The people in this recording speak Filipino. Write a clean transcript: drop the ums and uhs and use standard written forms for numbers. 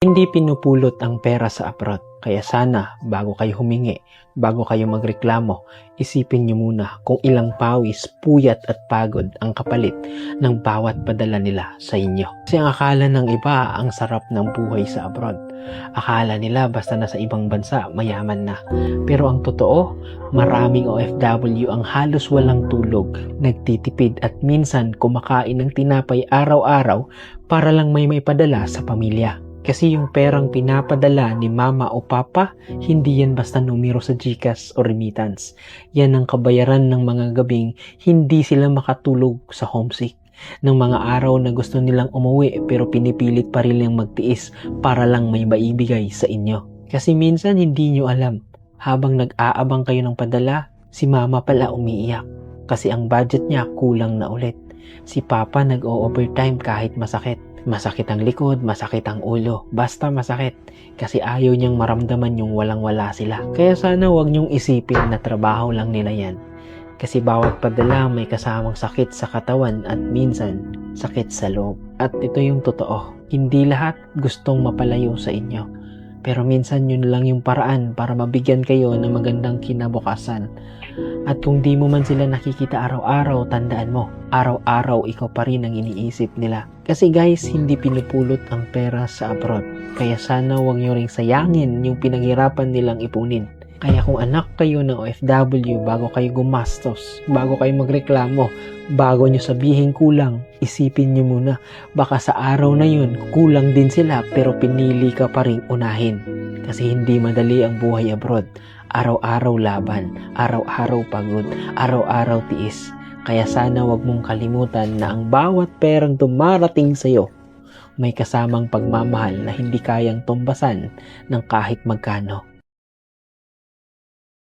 Hindi pinupulot ang pera sa abroad. Kaya sana, bago kayo humingi, bago kayo magreklamo, isipin nyo muna kung ilang pawis, puyat at pagod ang kapalit ng bawat padala nila sa inyo. Kasi ang akala ng iba, ang sarap ng buhay sa abroad. Akala nila basta nasa ibang bansa, mayaman na. Pero ang totoo, maraming OFW ang halos walang tulog, nagtitipid at minsan kumakain ng tinapay araw-araw para lang may maipadala sa pamilya. Kasi yung perang pinapadala ni mama o papa, hindi yan basta numero sa GCash o remittance. Yan ang kabayaran ng mga gabing hindi sila makatulog sa homesick. Ng mga araw na gusto nilang umuwi pero pinipilit pa rin nilang magtiis para lang may maibigay sa inyo. Kasi minsan hindi nyo alam, habang nag-aabang kayo ng padala, si mama pala umiiyak. Kasi ang budget niya kulang na ulit. Si papa nag-o-overtime kahit masakit. Masakit ang likod, masakit ang ulo, basta masakit. Kasi ayaw niyang maramdaman yung walang-wala sila. Kaya sana huwag niyong isipin na trabaho lang nila yan. Kasi bawat padala may kasamang sakit sa katawan at minsan sakit sa loob. At ito yung totoo, hindi lahat gustong mapalayo sa inyo. Pero minsan yun lang yung paraan para mabigyan kayo ng magandang kinabukasan. At kung di mo man sila nakikita araw-araw, tandaan mo, araw-araw ikaw pa rin ang iniisip nila. Kasi guys, hindi pinupulot ang pera sa abroad. Kaya sana huwag nyo ring sayangin yung pinaghirapan nilang ipunin. Kaya kung anak kayo ng OFW, bago kayo gumastos, bago kayo magreklamo, bago nyo sabihin kulang, isipin nyo muna, baka sa araw na yun, kulang din sila pero pinili ka pa rin unahin. Kasi hindi madali ang buhay abroad. Araw-araw laban, araw-araw pagod, araw-araw tiis. Kaya sana wag mong kalimutan na ang bawat perang dumarating sa'yo, may kasamang pagmamahal na hindi kayang tumbasan ng kahit magkano.